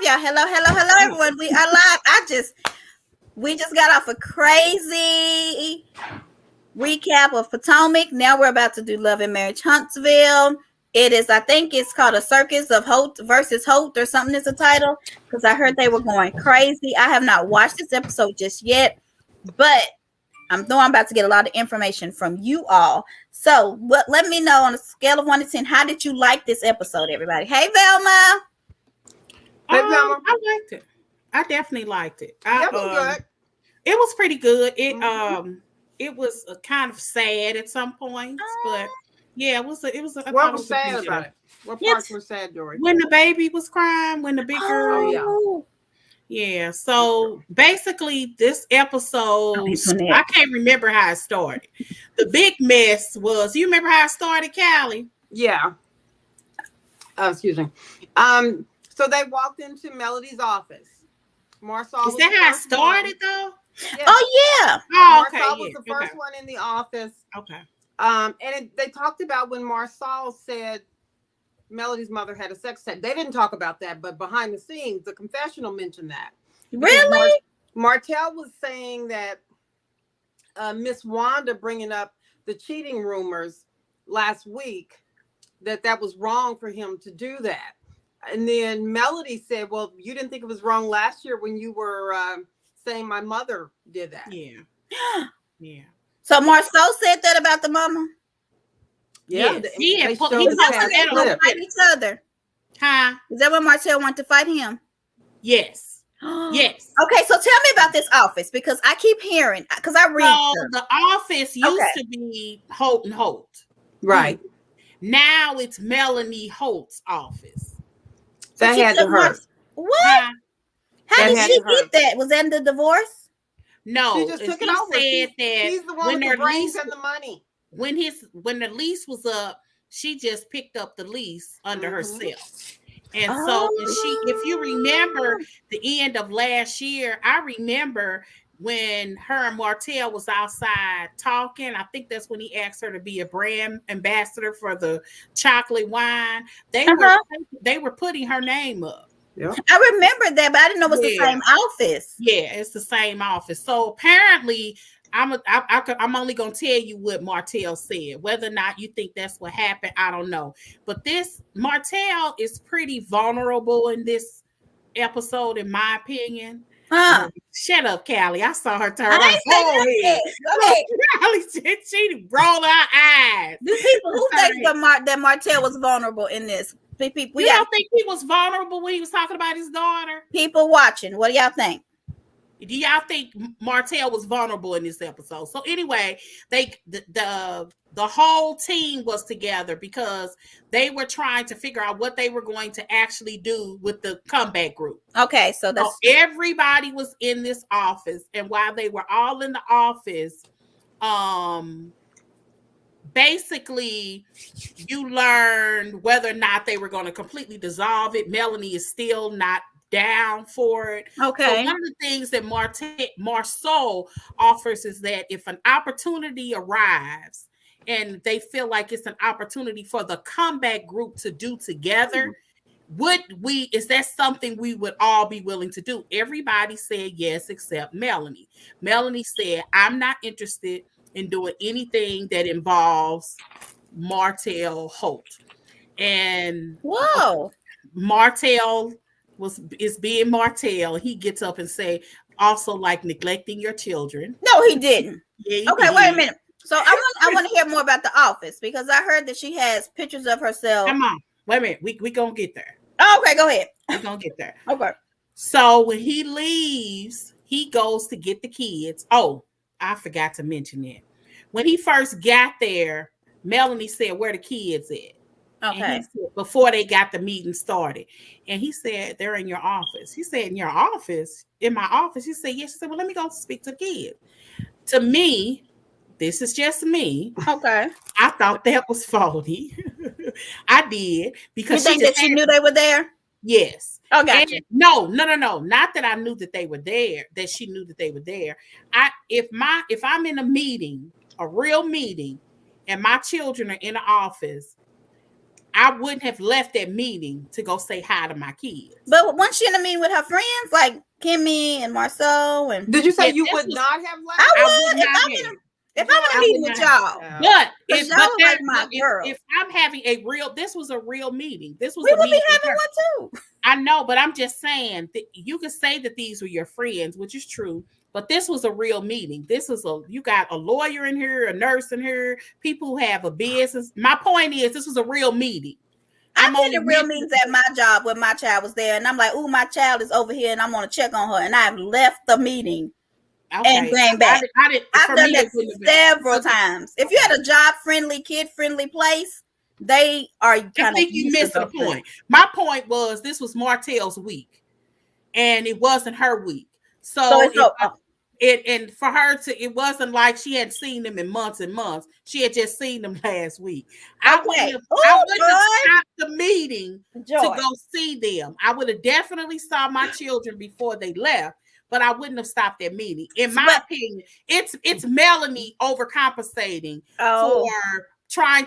y'all. Hello, everyone. We are live. We just got off a crazy recap of Potomac. Now we're about to do Love and Marriage Huntsville. I think it's called a Circus of Holt versus Holt or something is the title, because I heard they were going crazy. I have not watched this episode just yet, but I'm about to get a lot of information from you all. So let me know on a scale of 1 to 10, how did you like this episode, everybody? Hey, Velma. I liked it. I definitely liked it. It was good. It was pretty good. It was kind of sad at some points, but yeah, it was. What was sad about it? What parts were sad, Dory? When the baby was crying, when the big girl. Oh, yeah. So basically, this episode, I can't remember how it started. The big mess was. You remember how it started, Callie? Yeah. Excuse me. So they walked into Melody's office. Marsau. Is that how it started, though? Yeah. Oh yeah. Oh, okay. Marsau was the first one in the office. Okay. And they talked about when Marsau said Melody's mother had a sex tape. They didn't talk about that, but behind the scenes, the confessional mentioned that. Really? Martell was saying that Miss Wanda bringing up the cheating rumors last week, that was wrong for him to do that. And then Melody said, well, you didn't think it was wrong last year when you were saying my mother did that. Yeah. Yeah. So Marsau said that about the mama? Yeah. He had fight each other. Huh? Is that when Martell wanted to fight him? Yes. Yes. Okay, so tell me about this office, because I keep hearing, because I read. So the office used to be Holt and Holt. Right. Now it's Melanie Holt's office. That had to hurt. What? How did she get that? Was that in the divorce? No, she just took it over. Said that he's the one with the brains and the money. When the lease was up, she just picked up the lease under herself. And so if you remember the end of last year, I remember when her and Martell was outside talking. I think that's when he asked her to be a brand ambassador for the chocolate wine. They were putting her name up. Yeah. I remember that, but I didn't know it was the same office. Yeah, it's the same office. So apparently, I'm only gonna tell you what Martell said. Whether or not you think that's what happened, I don't know. But this Martell is pretty vulnerable in this episode, in my opinion. Shut up, Callie. I saw her turn her forehead. Callie, she rolled her eyes. Do people who think that Martell was vulnerable in this? You don't think he was vulnerable when he was talking about his daughter? People watching, what do y'all think? Do y'all think Martell was vulnerable in this episode? So anyway, the whole team was together because they were trying to figure out what they were going to actually do with the comeback group. Okay, so everybody was in this office, and while they were all in the office, basically you learned whether or not they were going to completely dissolve it. Melanie is still not down for it. Okay. So one of the things that Marsau offers is that if an opportunity arrives and they feel like it's an opportunity for the comeback group to do together, is that something we would all be willing to do? Everybody said yes, except Melanie. Melanie said, I'm not interested in doing anything that involves Martell Holt. And Martell is being Martell. He gets up and say, also like neglecting your children. No, he didn't. Yeah, okay, wait a minute. So I want to hear more about the office, because I heard that she has pictures of herself. Come on, wait a minute. We gonna get there. Oh, okay, go ahead. We're gonna get there. Okay. So when he leaves, he goes to get the kids. Oh, I forgot to mention that. When he first got there, Melanie said, where the kids at? Okay. Said, before they got the meeting started. And he said, they're in your office. He said, in your office? In my office? He said, yes. She said, well, let me go speak to the kids. To me, this is just me. Okay. I thought that was phony. I did. Because you think she knew they were there? Yes. Oh, gotcha. No. Not that I knew that they were there, that she knew that they were there. If I'm in a meeting, a real meeting, and my children are in the office, I wouldn't have left that meeting to go say hi to my kids. But once she in a meeting with her friends, like Kimmy and Marceau, and Did you say Yeah, you this would was- not have left? I I would would if not I'm in have. if I'm in I a meeting would with not y'all. have. But Because y'all like my girl. if I'm having this was a real meeting. This was We a would be meeting with having her. one too. I know, but I'm just saying that you could say that these were your friends, which is true. But this was a real meeting. You got a lawyer in here, a nurse in here, people who have a business. My point is, this was a real meeting. I've been in real meetings at my job when my child was there, and I'm like, "Ooh, my child is over here, and I'm gonna check on her." And I've left the meeting and came back. I've done that several times. If you had a job-friendly, kid-friendly place, they are kind of. I think you missed the point. My point was this was Martell's week, and it wasn't her week. So and for her it wasn't like she had seen them in months and months. She had just seen them last week. I wouldn't have stopped the meeting to go see them. I would have definitely saw my children before they left, but I wouldn't have stopped that meeting. In my opinion, it's Melanie overcompensating for trying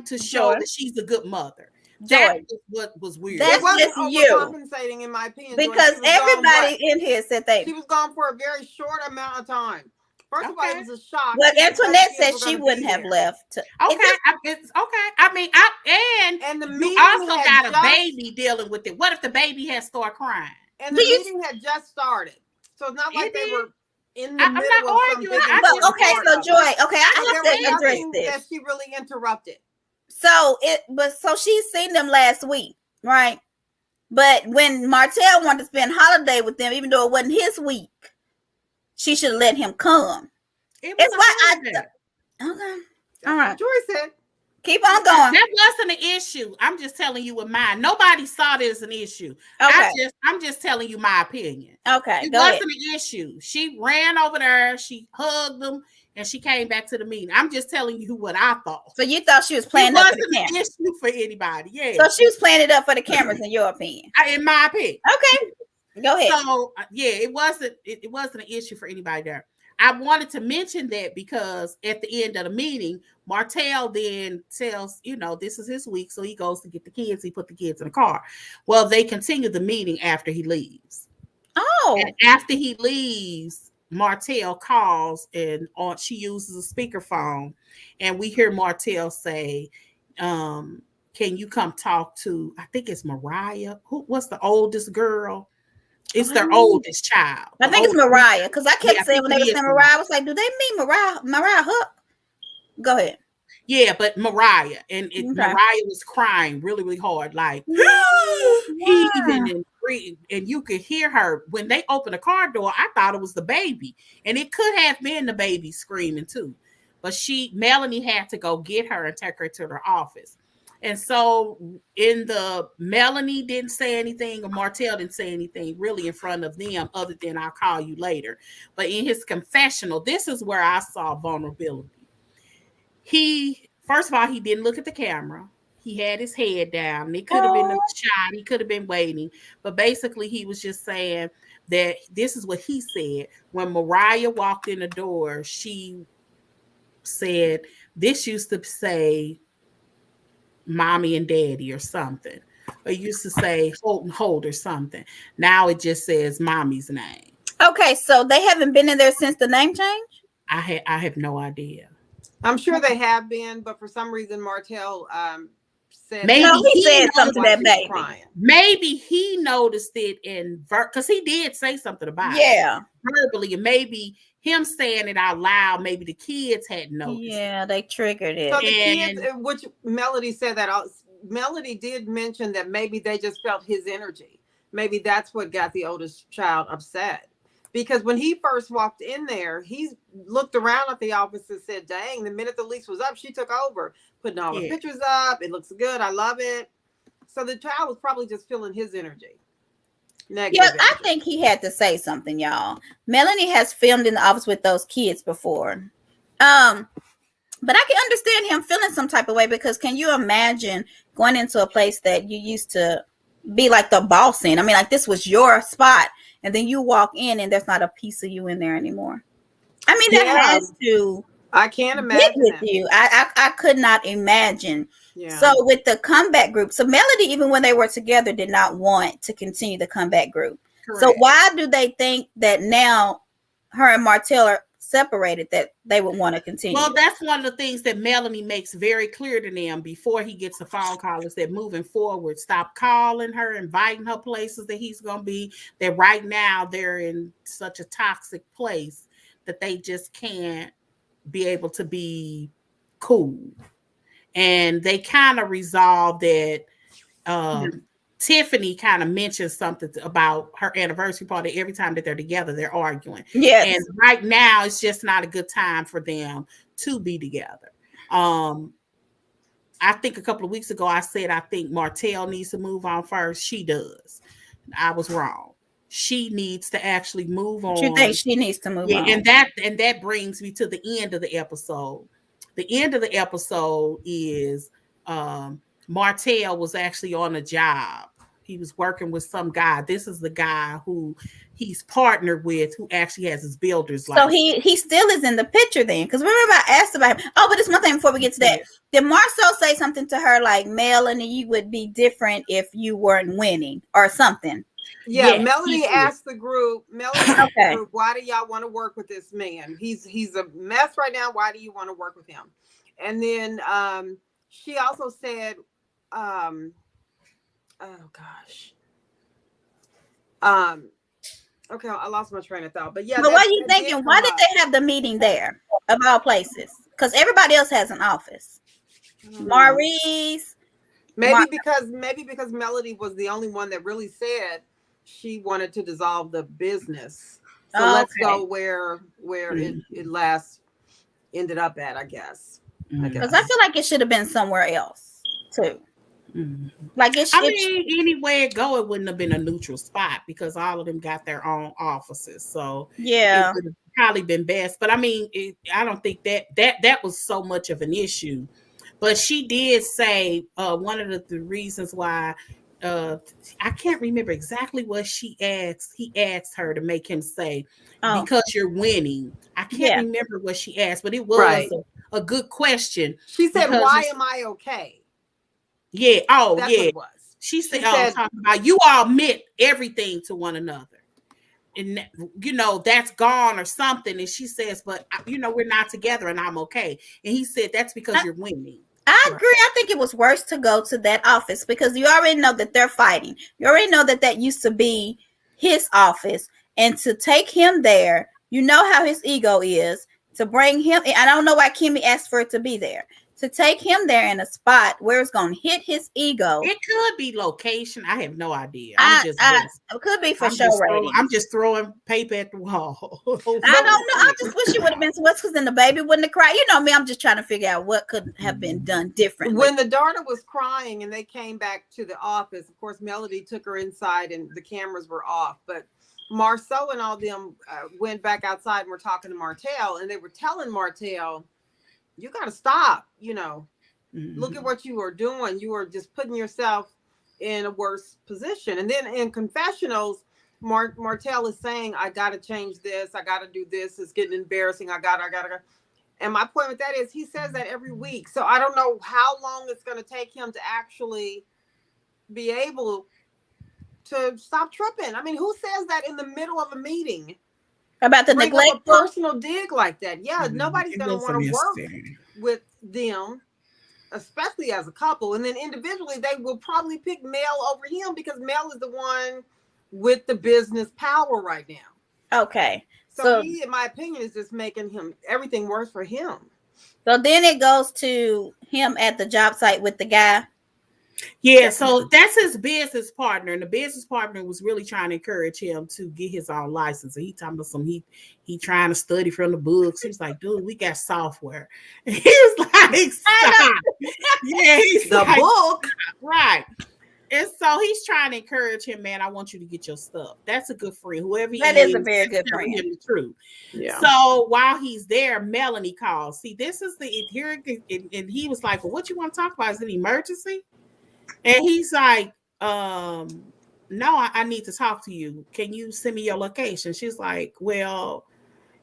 to show that she's a good mother. That was what was weird. That's it wasn't overcompensating, in my opinion, because everybody in here said she was gone for a very short amount of time. First of all, it was a shock. But Antoinette said she wouldn't have left. It's okay. I mean, and the you also got a baby dealing with it. What if the baby has started crying? And the meeting had just started, so it's not like they were in the middle I'm not arguing. So Joy, I have to address this. That she really interrupted. So she's seen them last week, right? But when Martell wanted to spend holiday with them, even though it wasn't his week, she should let him come. It's why okay. All right. Joy said, keep on going. That wasn't an issue. I'm just telling you what mine. Nobody saw it as an issue. Okay. I'm just telling you my opinion. Okay. It wasn't an issue. She ran over there, she hugged them, and she came back to the meeting. I'm just telling you what I thought. So you thought she was playing up for the cameras? It wasn't an issue for anybody. Yeah. So she was playing it up for the cameras, in your opinion? In my opinion. Okay. Go ahead. So it wasn't an issue for anybody there. I wanted to mention that because at the end of the meeting, Martell then tells, this is his week. So he goes to get the kids. He put the kids in the car. Well, they continue the meeting after he leaves. Oh. And after he leaves, Martell calls and she uses a speakerphone. And we hear Martell say, can you come talk to, I think it's Mariah. What's the oldest girl? It's their oldest child. I think it's Mariah, because I kept saying when they were saying Mariah, I was like, do they mean Mariah Hook? Go ahead. Yeah, but Mariah. And Mariah was crying really, really hard. Like, heaving and you could hear her. When they opened the car door, I thought it was the baby. And it could have been the baby screaming too. But Melanie had to go get her and take her to her office. And so Melanie didn't say anything, or Martell didn't say anything really in front of them other than I'll call you later. But in his confessional, this is where I saw vulnerability. First of all, he didn't look at the camera. He had his head down. It could have been a shot. He could have been waiting. But basically, he was just saying that this is what he said. When Mariah walked in the door, she said, this used to say mommy and daddy or something. Or used to say Holt and Holt or something. Now it just says mommy's name. Okay, so they haven't been in there since the name change? I have no idea. I'm sure they have been, but for some reason Martell said maybe he said something to that baby. Crying. Maybe he noticed it because he did say something about it verbally, and maybe him saying it out loud, maybe the kids hadn't noticed. Yeah, they triggered it. So the kids, which Melody said that, Melody did mention that maybe they just felt his energy. Maybe that's what got the oldest child upset. Because when he first walked in there, he looked around at the office and said, dang, the minute the lease was up, she took over, putting all the pictures up. It looks good. I love it. So the child was probably just feeling his energy. Negative energy. I think he had to say something, y'all. Melanie has filmed in the office with those kids before. But I can understand him feeling some type of way, because can you imagine going into a place that you used to be like the boss in? I mean, like, this was your spot, and then you walk in and there's not a piece of you in there anymore. I mean, that has to I can't get imagine with it. you. I could not imagine. Yeah. So with the comeback group, so Melody, even when they were together, did not want to continue the comeback group. Correct. So why do they think that now her and Martell are separated that they would want to continue? Well, that's one of the things that Melanie makes very clear to them before he gets a phone call is that moving forward, stop calling her, inviting her places that he's going to be, that right now they're in such a toxic place that they just can't be able to be cool. And they kind of resolved that Tiffany kind of mentions something about her anniversary party. Every time that they're together, they're arguing. Yes. And right now, it's just not a good time for them to be together. I think a couple of weeks ago, I said, I think Martell needs to move on first. She does. I was wrong. She needs to actually move on. You think she needs to move on? And that brings me to the end of the episode. The end of the episode is Martell was actually on a job. He was working with some guy. This is the guy who he's partnered with, who actually has his builder's license. So he still is in the picture then. Because remember I asked about him. Oh, but it's one thing before we get to that. Did Marcel say something to her like, Melanie, you would be different if you weren't winning or something? Yeah, Melody asked the group, why do y'all want to work with this man? He's a mess right now. Why do you want to work with him? And then she also said, oh gosh. Okay, I lost my train of thought. But yeah. But what are you thinking? Why did they have the meeting there of all places? Because everybody else has an office. Maurice. Maybe because Melody was the only one that really said she wanted to dissolve the business. So let's go where it last ended up at, I guess. Because I feel like it should have been somewhere else too. Mm-hmm. Like anywhere it go, it wouldn't have been a neutral spot because all of them got their own offices. So yeah, it would have probably been best. But I mean, I don't think that was so much of an issue. But she did say one of the reasons why I can't remember exactly what she asked. He asked her to make him say, because you're winning. I can't remember what she asked, but it was a good question. She said, why am I okay? Yeah. Oh, that's yeah. What it was. She said, talking about you all meant everything to one another. And, that's gone or something. And she says, but, we're not together and I'm okay. And he said, that's because you're winning. I agree. I think it was worse to go to that office because you already know that they're fighting. You already know that used to be his office. And to take him there, you know how his ego is. To bring him, I don't know why Kimmy asked for it to be there. To take him there in a spot where it's going to hit his ego. It could be location. I have no idea. It could be for show rating. I'm just throwing paper at the wall. I don't know. I just wish it would have been so much because then the baby wouldn't have cried. You know me, I'm just trying to figure out what could have been done differently. When the daughter was crying and they came back to the office, of course, Melody took her inside and the cameras were off. But Marceau and all them went back outside and were talking to Martell and they were telling Martell, you got to stop, look at what you are doing. You are just putting yourself in a worse position. And then in confessionals, Martell is saying, I got to change this. I got to do this. It's getting embarrassing. I got to. And my point with that is he says that every week. So I don't know how long it's going to take him to actually be able to stop tripping. I mean, who says that in the middle of a meeting? About the neglect, a personal dig like that. Yeah, nobody's going to want to work with them, especially as a couple. And then individually, they will probably pick Mel over him because Mel is the one with the business power right now. Okay. So he, in my opinion, is just making everything worse for him. So then it goes to him at the job site with the guy. Yeah, so that's his business partner, and the business partner was really trying to encourage him to get his own license. And he talking about he trying to study from the books. He was like, "Dude, we got software." And he was like, "Stop!" Yeah, he's the like, book, right? And so he's trying to encourage him, man. I want you to get your stuff. That's a good friend. Whoever that is a very good friend. Him the truth. Yeah. So while he's there, Melanie calls. See, this is here, and he was like, "Well, what you want to talk about? Is it an emergency?" And he's like, no, I need to talk to you. Can you send me your location? She's like, well,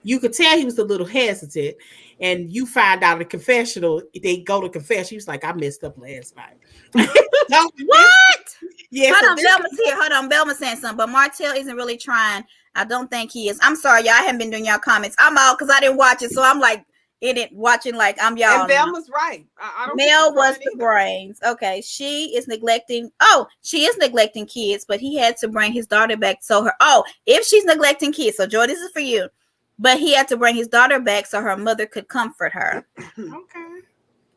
you could tell he was a little hesitant. And you find out in the confessional, they go to confess. He was like, I messed up last night. What? Yeah, Hold so on, Belma's here. Hold on, Belma's saying something, but Martell isn't really trying. I don't think he is. I'm sorry, y'all. I haven't been doing y'all comments. I'm out because I didn't watch it, so I'm like in it watching like I'm y'all. And Velma's right. I don't think Mel he's was trying the either. brains. Okay, she is neglecting. Oh, she is neglecting kids, but he had to bring his daughter back. So her. Oh, if she's neglecting kids, so Joy, this is for you. But he had to bring his daughter back so her mother could comfort her. Okay.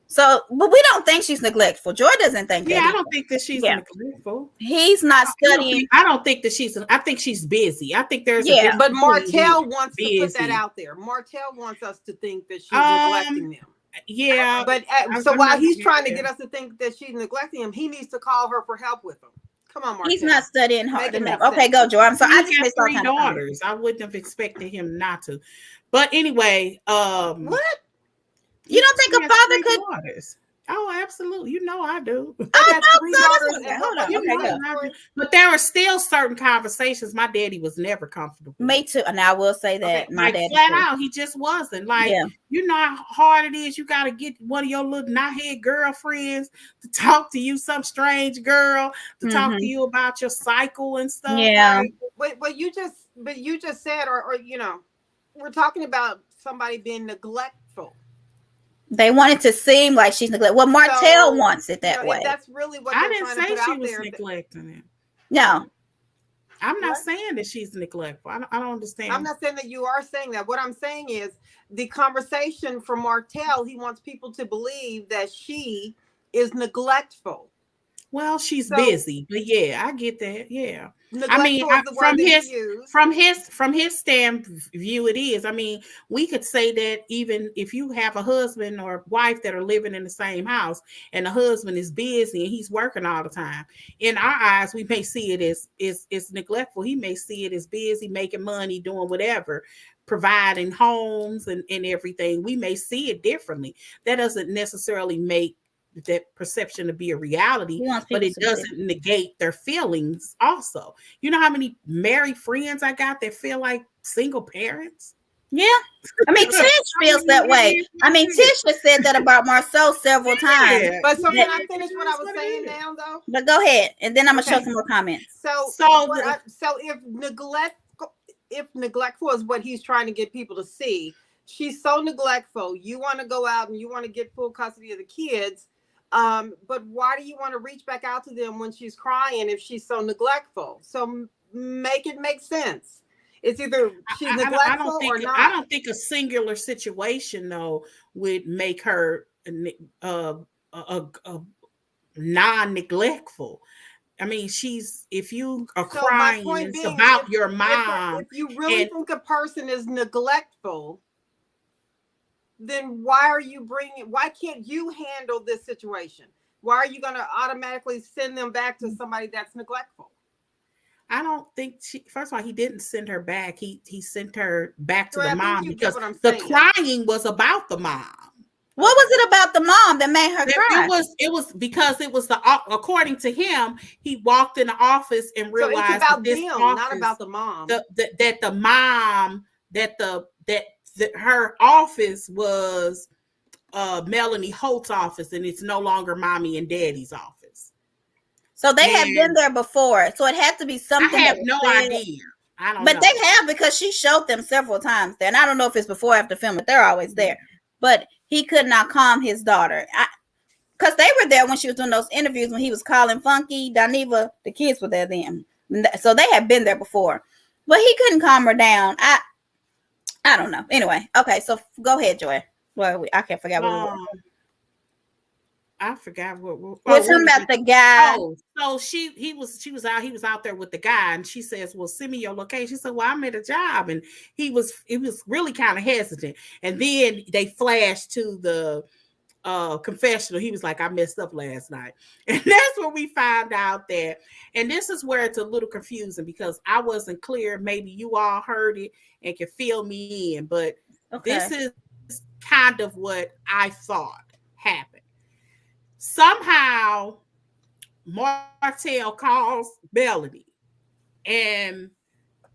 So, but we don't think she's neglectful. Joy doesn't think that. Yeah, I don't think that she's neglectful. He's not studying. I don't think that she's. I think she's busy. I think there's a Yeah. difference But between Martell wants to put busy. that out there. Martell wants us to think that she's neglecting them. Yeah. But so while he's trying to get us to think that she's neglecting him, he needs to call her for help with him. Come on, Martell. He's not studying hard Make it enough. make Okay, sense. go, Joy. I'm sorry. I He's just got missed all 3 kinds of comments. daughters. I wouldn't have expected him not to. But anyway, What? You don't think a father could? daughters. Oh, absolutely. You know I do. I Oh, got no, 3 so that's daughters. okay. and Hold on. you Okay, know go. I- But there were still certain conversations my daddy was never comfortable with. Me too. And I will say that my Like dad flat too. out, he just wasn't. Like, Yeah. you know how hard it is. You got to get one of your little knothead girlfriends to talk to you, some strange girl to talk to you about your cycle and stuff. Yeah. Like, But you just said, or we're talking about somebody being neglectful. They want it to seem like she's neglected. Well, Martell So, wants it that if way. that's really what I they're didn't trying to say put she out was there. neglecting it. No. I'm not What? saying that she's neglectful. I don't understand. I'm not saying that you are saying that. What I'm saying is the conversation from Martell, he wants people to believe that she is neglectful. Well, she's So- busy, but yeah, I get that. Yeah. Neglectful I mean, is the word that he used. from his stand view, it is. I mean, we could say that even if you have a husband or wife that are living in the same house, and the husband is busy and he's working all the time, in our eyes, we may see it as neglectful. He may see it as busy, making money, doing whatever, providing homes and everything. We may see it differently. That doesn't necessarily make that perception to be a reality, He wants but people it to doesn't negate their feelings also. You know how many married friends I got that feel like single parents? Yeah. I mean, Tish feels that way. I mean, Tish has said that about Marceau several times. Yeah. But so Yeah. can I finish what I was That's what it saying is. now, though? But go ahead. And then I'm going to show Okay. some more comments. So So if neglectful is what he's trying to get people to see, she's so neglectful. You want to go out and you want to get full custody of the kids. But why do you want to reach back out to them when she's crying if she's so neglectful? So make it make sense. It's either she's neglectful or not. I don't think a singular situation though would make her non-neglectful. I mean, if you are So crying, my point it's being, about your mom. If you really think a person is neglectful, then why can't you handle this situation? Why are you going to automatically send them back to somebody that's neglectful? I don't think first of all, he didn't send her back. He sent her back to So I the think mom you because get what I'm the saying. crying was about the mom. What was it about the mom that made her cry? It was because it was according to him, he walked in the office and realized so it's about that them, office, not about the mom. That the mom, that her office was Melanie Holt's office, and it's no longer mommy and daddy's office. So they have been there before. So it had to be something. I have no idea. I don't know. But they have, because she showed them several times there. And I don't know if it's before or after film, but they're always there. But he could not calm his daughter. Because they were there when she was doing those interviews when he was calling Funky, Daniva, the kids were there then. So they had been there before. But he couldn't calm her down. I don't know. Anyway, okay, so go ahead, Joy. Well, I can't forget what it was. I forgot what we're talking about the guy. Oh, so he was out there with the guy, and she says, "Well, send me your location." She said, "Well, I'm at a job," and he was really kind of hesitant. And then they flashed to the confessional. He was like, "I messed up last night," and that's where we found out that. And this is where it's a little confusing because I wasn't clear. Maybe you all heard it and can fill me in, but this is kind of what I thought happened. Somehow Martell calls Melanie, and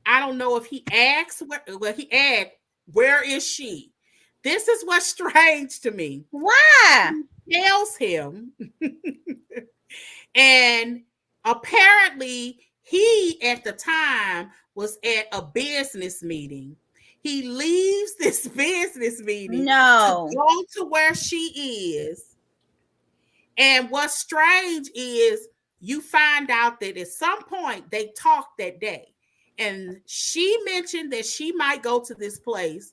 I don't know if he asked Where is she? This is what's strange to me. Why? She tells him, and apparently he at the time was at a business meeting. He leaves this business meeting No. to go to where she is. And what's strange is you find out that at some point they talked that day. And she mentioned that she might go to this place.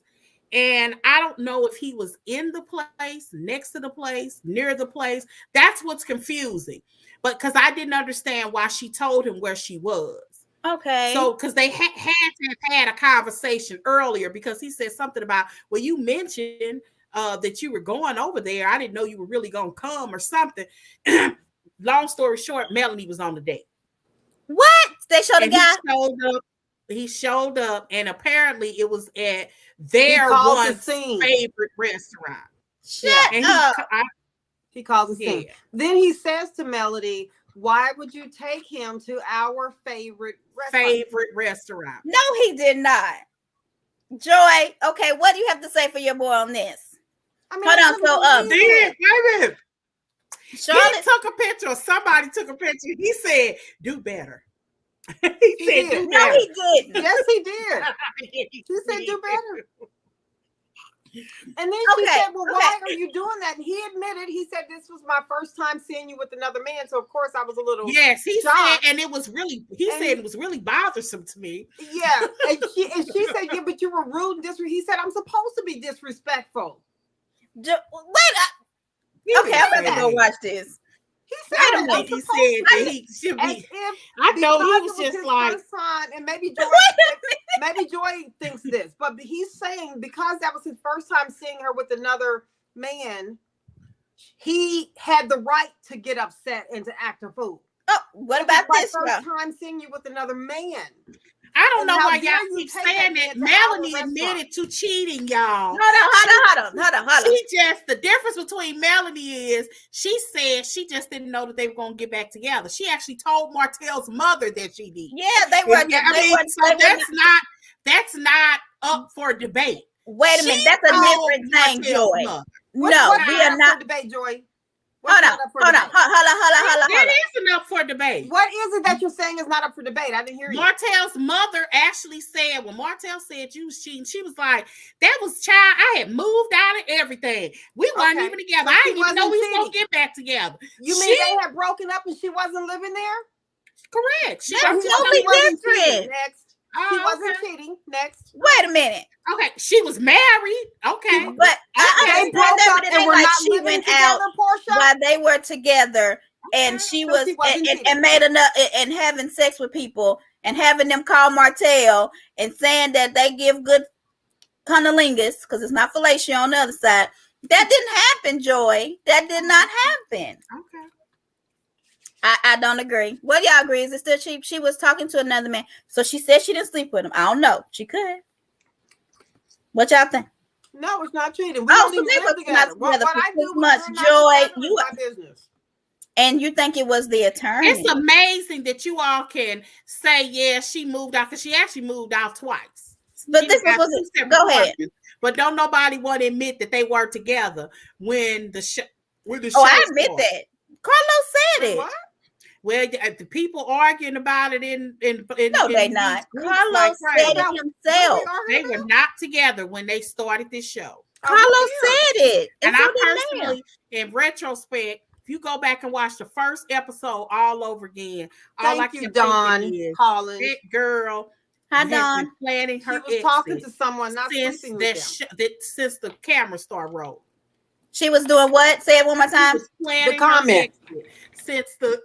And I don't know if he was in the place, next to the place, near the place. That's what's confusing. But because I didn't understand why she told him where she was. Okay. So, because they had to have had a conversation earlier, because he said something about, well, you mentioned that you were going over there. I didn't know you were really going to come or something. Long story short, Melanie was on the date. What? They showed a guy? He showed up, and apparently it was at their one favorite restaurant. Shut up. He calls a scene. Then he says to Melody, why would you take him to our favorite restaurant? No, he did not. Joy, okay, what do you have to say for your boy on this? I mean, hold on. David, Charlotte he took a picture, or somebody took a picture. He said, do better. He said, do better. No, he didn't. Yes, he did. He said, do better. And then she said, well, why are you doing that? And he admitted, he said, this was my first time seeing you with another man. So, of course, I was a little Yes, he shocked. said, and it was really, said it was really bothersome to me. Yeah. And she said, yeah, but you were rude and disrespectful. He said, I'm supposed to be disrespectful. Okay, I'm going to go watch this. He said, I don't think he said that he should be. I know he was just like, time, and maybe Joy thinks this, but he's saying because that was his first time seeing her with another man, he had the right to get upset and to act a fool. Oh, what about this? First time seeing you with another man. I don't know why y'all keep saying that. Melanie admitted to cheating, y'all. Hold on. The difference between Melanie is she said she just didn't know that they were going to get back together. She actually told Martell's mother that she did. Yeah, they were. That's not up for debate. Wait a minute, that's a different thing, Joy. No, we are not debate, Joy. Hold on. It isn't up for debate. What is it that you're saying is not up for debate? I didn't hear you. Martell's mother actually said, when Martell said you was cheating, she was like, that was child. I had moved out and everything. We weren't even together. I didn't even know we were going to get back together. You mean they had broken up and she wasn't living there? Correct. That's totally different. Next. She wasn't cheating. Next. Wait a minute. Okay, she was married. Okay, but they broke up and were not she went out while they were together, and she was and made enough and having sex with people and having them call Martell and saying that they give good cunnilingus because it's not fellatio on the other side. That didn't happen, Joy. That did not happen. Okay. I don't agree. What y'all agree? Is it still cheap? She was talking to another man. So she said she didn't sleep with him. I don't know. She could. What y'all think? No, it's not cheating. We don't even live together. What I do much, Joy. You my business. And you think it was the attorney? It's amazing that you all can say, yeah, she moved out, because she actually moved out twice. But this was go ahead. But don't nobody want to admit that they were together when the show. I admit that. Carlos said it. What? Well, the people arguing about it no, they not. Carlos said it himself. They were not together when they started this show. Carlos said it. And I personally, in retrospect, if you go back and watch the first episode all over again, Thank you, Dawn Collins. That girl. Hi, Dawn. Planning her. She was talking to someone, not sleeping with them. Since the camera star rolled. She was doing what? Say it one more time. The comment. Since the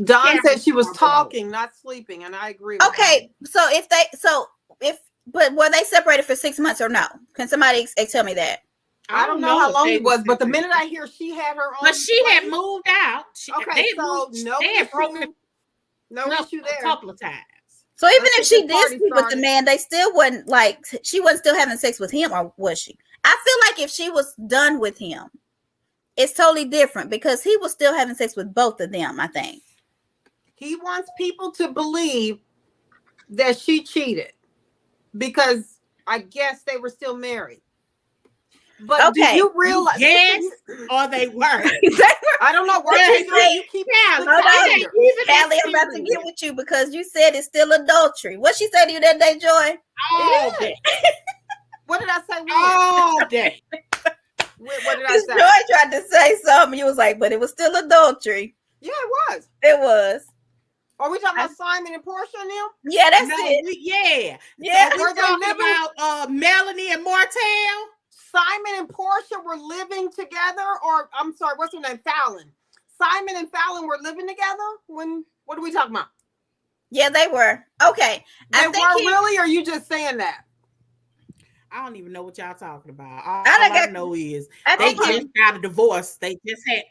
Dawn said she was talking, not sleeping, and I agree with okay, that. But were they separated for 6 months or no? Can somebody tell me that? I don't know how long it was, but the minute I hear she had her own, but she had moved out. Okay, so no issue there. A couple of times. So even if she did sleep with the man, they still wasn't she wasn't still having sex with him, or was she? I feel like if she was done with him, it's totally different because he was still having sex with both of them, I think. He wants people to believe that she cheated. because I guess they were still married. But do you realize? Yes, or they were. I don't know. You keep Callie, I'm about to get with you because you said it's still adultery. What she said to you that day, Joy? All day. What did I say? All day. What did I say? Joy tried to say something. You was like, but it was still adultery. Yeah, it was. It was. Are we talking about Simon and Portia and them? Yeah, that's it. Yeah. So were they living about Melanie and Martell? Simon and Portia were living together, or I'm sorry, what's her name? Fallon. Simon and Fallon were living together when? What are we talking about? Yeah, they were. Okay. They were really, or are you just saying that? I don't even know what y'all talking about. All I know is they just got a divorce. They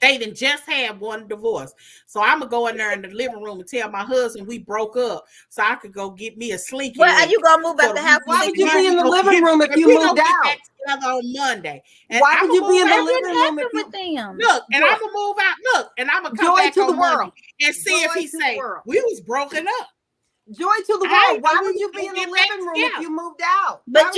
didn't just had one divorce. So I'm gonna go in there in the living room and tell my husband we broke up, so I could go get me a slinky. Well, are you gonna move out the house? Why would you be in the living room if you moved out? On Monday. And why would you be in the living room with them? Look, and I'm gonna move out. Look, and I'm gonna come back to the world and see if he say we was broken up. Joy to the world. Why would you be in the living room if you moved out? But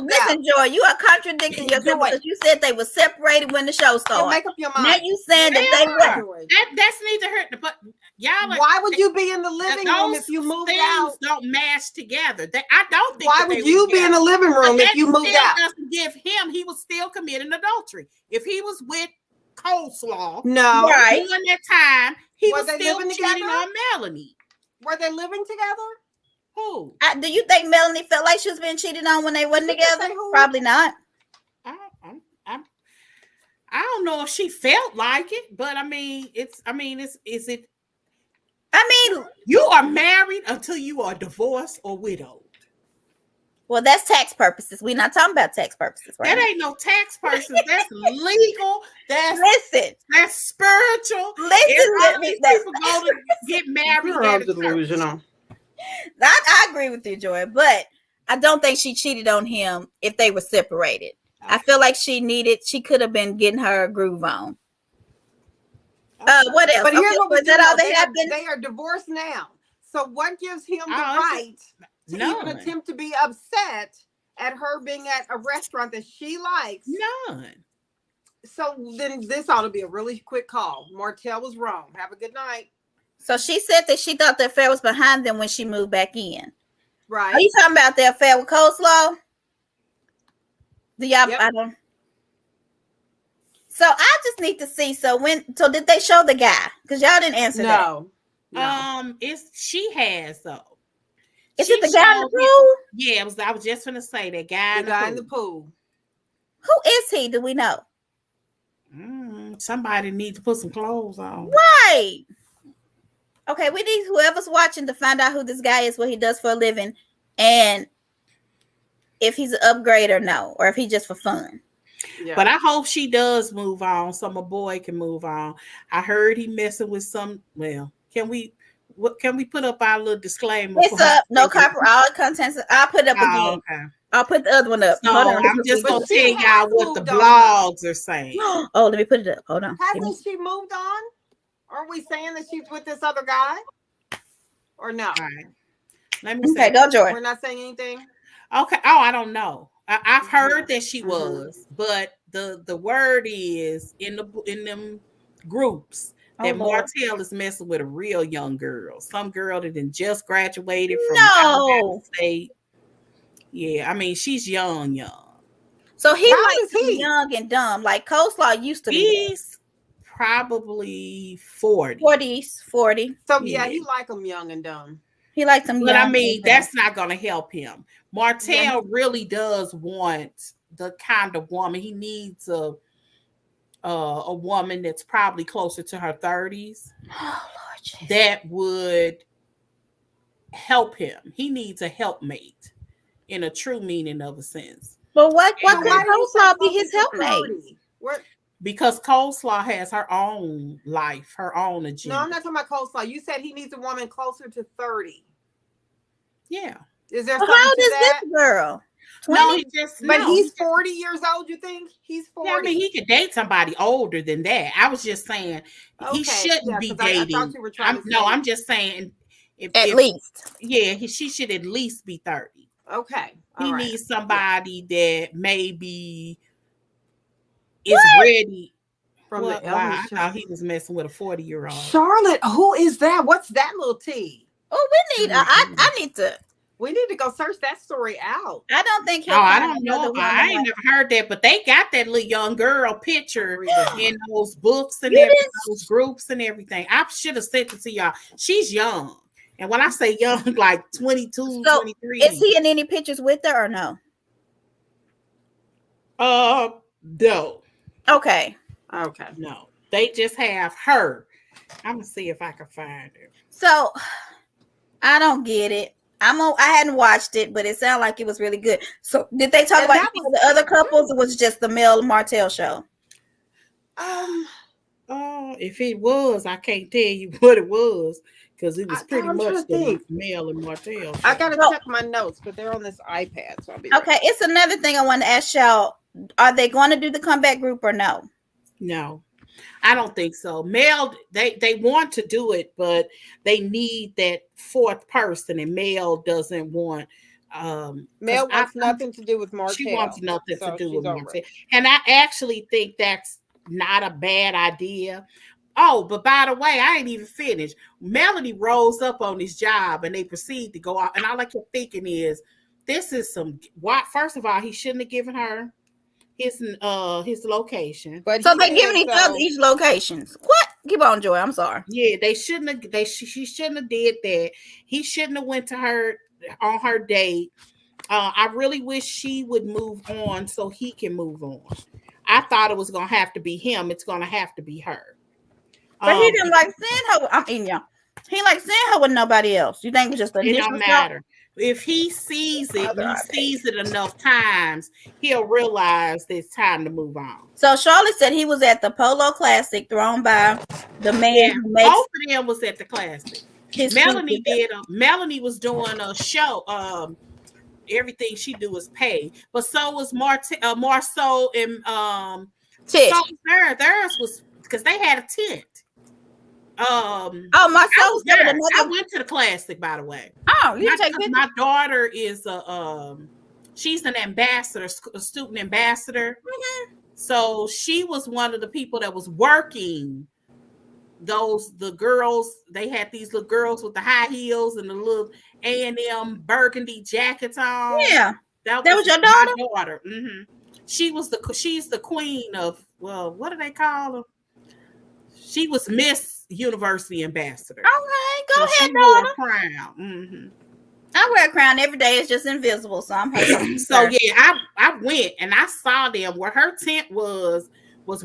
listen, Joy, you are contradicting yourself because you said they were separated when the show started. Make up your mind. Now you saying that they were. That's neither hurt. But y'all, why would you be in the living room if you moved out? Don't match together. I don't think. Why would you be in the living room if you moved out? Doesn't give him. He was still committing adultery. If he was with Coleslaw, right during that time, he was still cheating on Melanie. Were they living together? Who? Do you think Melanie felt like she was being cheated on when they wasn't together? Probably not. I don't know if she felt like it, but I mean, is it? I mean, you are married until you are divorced or widowed. Well, that's tax purposes. We're not talking about tax purposes, right? That ain't no tax purposes. That's legal. That's spiritual. Listen, people go to get married. You're delusional. I agree with you, Joy, but I don't think she cheated on him if they were separated. Okay. I feel like she could have been getting her groove on. What else? But here's what was that all they have been? They are divorced now. So what gives him the right to even attempt to be upset at her being at a restaurant that she likes? None. So then this ought to be a really quick call. Martell was wrong. Have a good night. So she said that she thought the affair was behind them when she moved back in. Right. Are you talking about the affair with Coleslaw? Do y'all? Yep. I don't. So I just need to see. So did they show the guy? Because y'all didn't answer that. No. She has though. Is it the guy in the pool? Yeah, I was just gonna say that guy. The guy in the pool. Who is he? Do we know? Somebody needs to put some clothes on. Right. Okay, we need whoever's watching to find out who this guy is, what he does for a living, and if he's an upgrade or no, or if he's just for fun. Yeah. But I hope she does move on so my boy can move on. I heard he messing with some. Well, can we put up our little disclaimer? It's up. No copyright. All contents. I'll put it up again. Okay. I'll put the other one up. So I'm just gonna tell y'all what the blogs are saying. Oh, let me put it up. Hold on. Hasn't she moved on? Are we saying that she's with this other guy? Or no? All right. Let me say. Okay, go, Joy. We're not saying anything. Okay. Oh, I don't know. I've heard that she was, but the word is in them groups that Martell is messing with a real young girl, some girl that then just graduated from State. Yeah, I mean she's young. So he likes young and dumb, like Coleslaw used to be. He's probably 40. 40. So yeah, he like them young and dumb. He likes them, but I mean that's not going to help him. Martell really does want the kind of woman he needs a woman that's probably closer to her 30s. Oh, Lord Jesus. That would help him. He needs a helpmate in a true meaning of a sense. But what could Coleslaw be his helpmate? Because Coleslaw has her own life, her own agenda. No, I'm not talking about Coleslaw. You said he needs a woman closer to 30. Yeah. Is there something how old to is that? This girl? 20? But he's 40 years old, you think? He's 40. Yeah, I mean, he could date somebody older than that. I was just saying he shouldn't be dating. I thought you were trying to say. I'm just saying at least. Yeah, she should at least be 30. Okay. He All right. needs somebody that maybe is What? ready. From the Why? Ellen I Show. thought he was messing with a 40-year-old. Charlotte, who is that? What's that little tea? Oh, we need. I need to. We need to go search that story out. I don't think Oh, he'll I find don't another know. one. I ain't never heard that, but they got that little young girl picture in those books and You everything, didn't. those groups and everything. I should have sent it to y'all. She's young. And when I say young, like 22, So, 23. is he in any pictures with her or no? No. Okay. Okay. No. They just have her. I'm gonna see if I can find her. So, I don't get it. I hadn't watched it, but it sounded like it was really good. So, did they talk And about that any was of the other good, couples? Or was it just the Mel Martell show? If it was, I can't tell you what it was because it was pretty I'm much trying to the think. Mel and Martell show. I gotta Well, check my notes, but they're on this iPad, so I'll be okay, it's another thing I want to ask y'all. Are they going to do the comeback group or no? No, I don't think so. Mel, they want to do it, but they need that fourth person, and Mel doesn't want. Mel wants nothing to do with Martell. She wants nothing so to do she's with over Martell, it. and I actually think that's not a bad idea. Oh, but by the way, I ain't even finished. Melanie rolls up on this job, and they proceed to go out. And all I kept thinking is, this is some. Why? First of all, he shouldn't have given her his location. But So he they're did, giving each other each locations. What? Keep on, Joy. I'm sorry. Yeah, they shouldn't have. She shouldn't have did that. He shouldn't have went to her on her date. I really wish she would move on so he can move on. I thought it was gonna have to be him. It's gonna have to be her. But he didn't like seeing her. I mean, yeah, he liked seeing her with nobody else. You think it was just the It initial don't stuff? matter. If he sees it, Other he iPad. sees it enough times, he'll realize that it's time to move on. So Charlotte said he was at the Polo Classic thrown by the man who makes both of them was at the Classic. his Melanie feet. Melanie was doing a show. Everything she do is pay, but so was Marceau and Tish. so theirs was because they had a tent. Oh, Marceau was there. I went to the Classic, by the way. Oh, you take pictures? My daughter is she's an ambassador, a student ambassador. Mm-hmm. So she was one of the people that was working the girls. They had these little girls with the high heels and the little A&M burgundy jackets on. Yeah, that was your daughter. My daughter. Mm-hmm. She's the queen of, well, what do they call her? She was Miss University Ambassador. Okay, go ahead, she daughter. Wore a crown. Mm-hmm. I wear a crown every day. It's just invisible, so I'm happy. So yeah, I went and I saw them where her tent was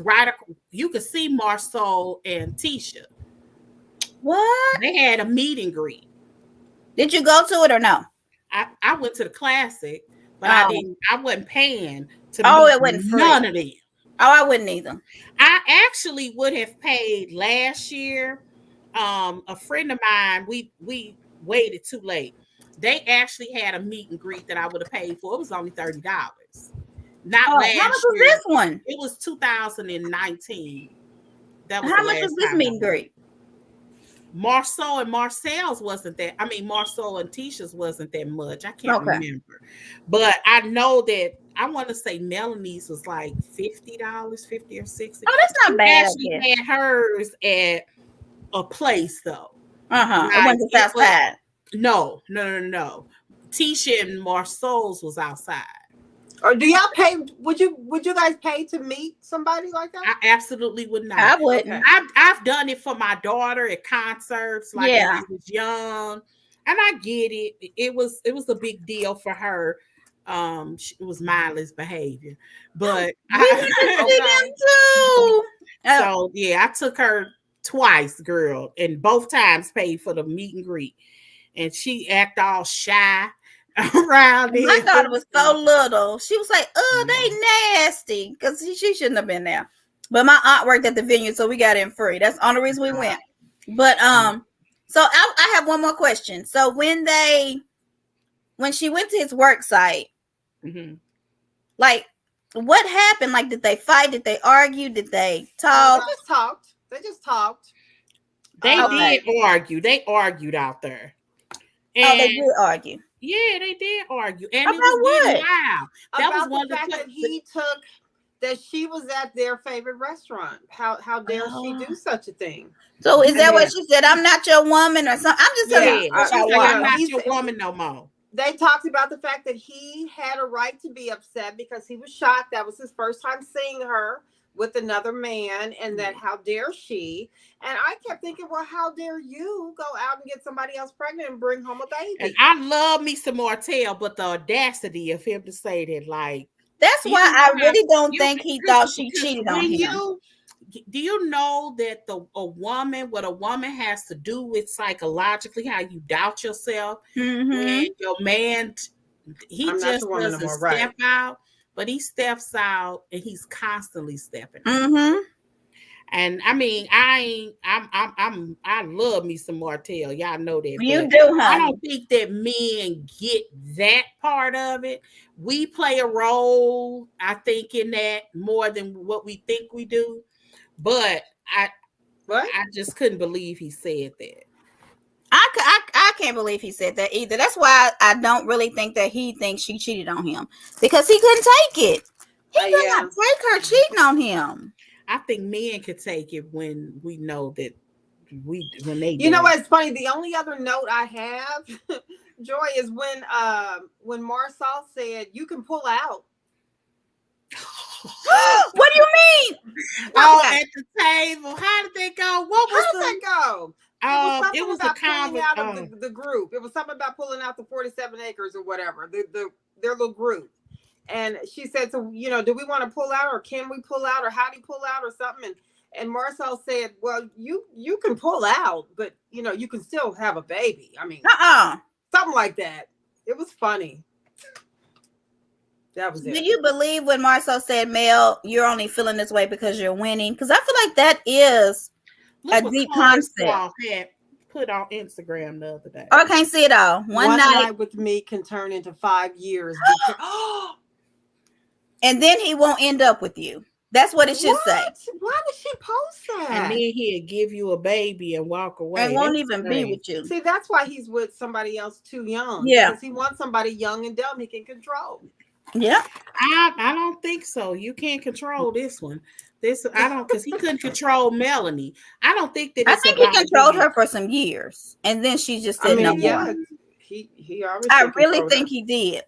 right. You could see Marceau and Tisha. What? They had a meet and greet. Did you go to it or no? I went to the Classic, but I wasn't paying to meet it wasn't free. None of them. Oh, I wouldn't either. I actually would have paid last year. A friend of mine, we waited too late. They actually had a meet and greet that I would have paid for. It was only $30. Not last year. How much was this one? It was 2019. That was how much was this meet and greet? Marceau and Marcel's wasn't that. I mean, Marceau and Tisha's wasn't that much. I can't remember. But I know that I want to say Melanie's was like $50, $50 or $60. Oh, that's not bad. She had hers at a place though. It wasn't outside. No. Tisha and Marceau's was outside. Or do y'all pay? Would you guys pay to meet somebody like that? I absolutely would not. I wouldn't. Okay. I've done it for my daughter at concerts, like when I was young, and I get it. It was a big deal for her. It was mindless behavior, but so yeah, I took her twice, girl, and both times paid for the meet and greet, and she act all shy around it. My daughter was so little. She was like, "Oh, they nasty," because she shouldn't have been there. But my aunt worked at the venue, so we got in free. That's the only reason we went. But so I have one more question. So when she went to his work site, like, what happened? Like, did they fight? Did they argue? Did they talk? They just talked. They did argue. They argued out there. And they did argue. Yeah, they did argue, and it About was getting what? loud. That was About one the of fact the that he took that she was at their favorite restaurant. How dare she do such a thing? So is that what Yeah. she said? I'm not your woman or something. I'm just telling Yeah, you yeah. what She's I like, I'm watched. not your woman no more. They talked about the fact that he had a right to be upset because he was shocked. That was his first time seeing her with another man, and that how dare she? And I kept thinking, well, how dare you go out and get somebody else pregnant and bring home a baby? And I love me some Martell, but the audacity of him to say that, like, That's do why you know I how really don't you think he thought she because cheated on when him. do you know that what a woman has to do with psychologically how you doubt yourself when your man he I'm not just your woman no doesn't more, step right? out, but he steps out and he's constantly stepping out. Mm-hmm. And I mean, I love me some Martell. Y'all know that, You but do, I honey. don't think that men get that part of it. We play a role, I think, in that more than what we think we do. But I just couldn't believe he said that. I can't believe he said that either. That's why I don't really think that he thinks she cheated on him, because he couldn't take it. He could not take her cheating on him. I think men could take it when we know that when they You know what's funny? The only other note I have, Joy, is when Marsal said you can pull out. What do you mean? At the table. How did they go? What was How did that go? It was something about pulling out of the group. It was something about pulling out the 47 acres or whatever, their little group. And she said, so, do we want to pull out, or can we pull out, or how do you pull out, or something? And Marcel said, well, you can pull out, but you can still have a baby. I mean, something like that. It was funny. That was it. Do you believe when Marcel said, Mel, you're only feeling this way because you're winning? Because I feel like that is a deep concept. Had put on Instagram the other day. Oh, I can't see it all. One night with me can turn into 5 years. And then he won't end up with you. That's what it should say. Why did she post that? And then he'll give you a baby and walk away. And won't even be with you. See, that's why he's with somebody else too young. Yeah. Because he wants somebody young and dumb he can control. Yeah. I don't think so. You can't control this one. Because he couldn't control Melanie. I don't think that. I think he controlled her for some years, and then she just said no more. He always. I really think he did.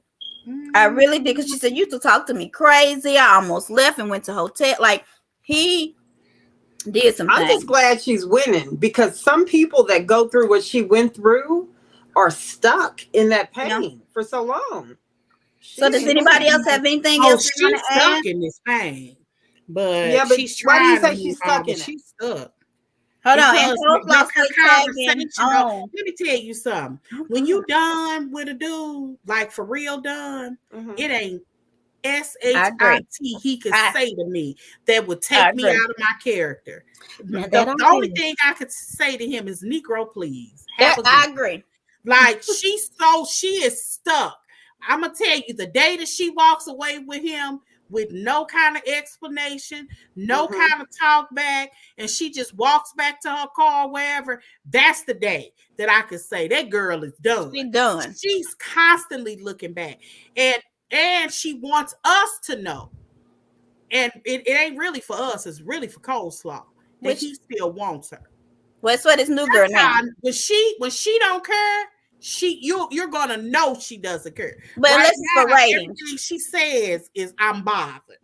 I really did, because she said, you used to talk to me crazy. I almost left and went to hotel. Like, he did some things. I'm just glad she's winning, because some people that go through what she went through are stuck in that pain for so long. So does anybody else have anything else? She's stuck in this pain. But she's why trying. do you say she's stuck in it? She's stuck. Hold on. Let me tell you something. When you done with a dude, like for real done, it ain't SHIT he could say to me that would take me out of my character. The only thing I could say to him is Negro, please. I agree. Like she is stuck. I'm gonna tell you, the day that she walks away with him with no kind of explanation, no kind of talk back, and she just walks back to her car, wherever, that's the day that I could say that girl is done. She's done. She's constantly looking back, and she wants us to know. And it ain't really for us; it's really for Coleslaw that he still wants her. Well, it's for this new girl now. When she don't care, you're gonna know she doesn't care. But unless it's for ratings, everything she says is I'm bothered.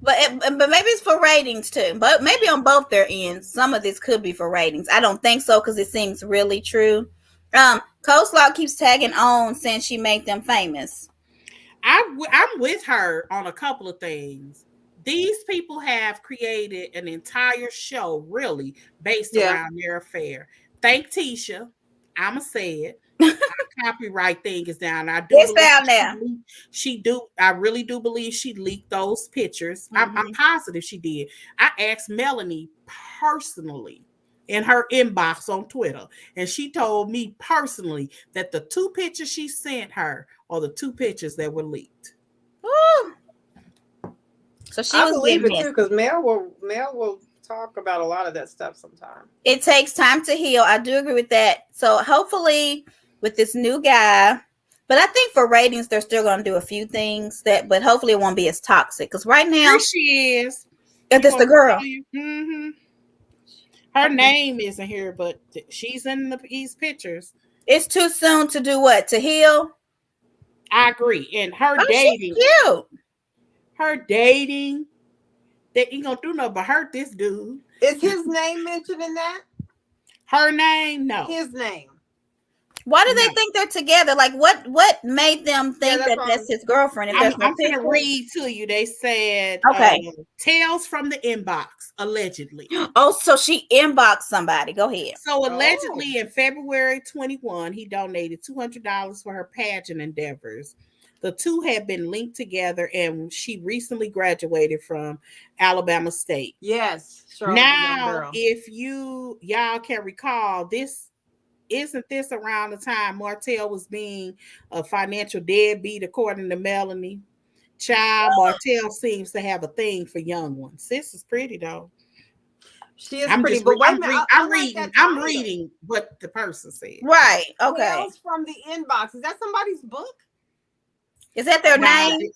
But maybe it's for ratings too. But maybe on both their ends, some of this could be for ratings. I don't think so, because it seems really true. Coleslaw keeps tagging on since she made them famous. I'm with her on a couple of things. These people have created an entire show, really, based around their affair. Thank Tisha. I'ma say it. Our copyright thing is down. It's down there. I really do believe she leaked those pictures. I'm positive she did. I asked Melanie personally in her inbox on Twitter, and she told me personally that the 2 pictures she sent her are the 2 pictures that were leaked. Ooh. So I believe it too, because Mel will talk about a lot of that stuff sometimes. It takes time to heal. I do agree with that. So hopefully with this new guy, But I think for ratings, they're still going to do a few things but hopefully it won't be as toxic. Because right now, Here she is. if it's the girl, Mm-hmm. Her name isn't here, but she's in these pictures. it's too soon to do what? To heal? I agree. And her dating. Cute. Her dating. They ain't gonna do nothing but hurt this dude. Is his name mentioned in that? Her name? No. His name. Why do they think they're together? Like, what made them think that's his girlfriend? If I'm going to read to you. They said, okay. Tales from the inbox, allegedly. Oh, so she inboxed somebody. Go ahead. So allegedly in February 21, he donated $200 for her pageant endeavors. The two had been linked together, and she recently graduated from Alabama State. Yes. Now, if y'all can recall, isn't this around the time Martell was being a financial deadbeat, according to Melanie? Child, Martell seems to have a thing for young ones. This is pretty though. She is pretty, but wait a minute. I'm reading what the person said. Right. Okay. Tales from the inbox. Is that somebody's book? Is that their name?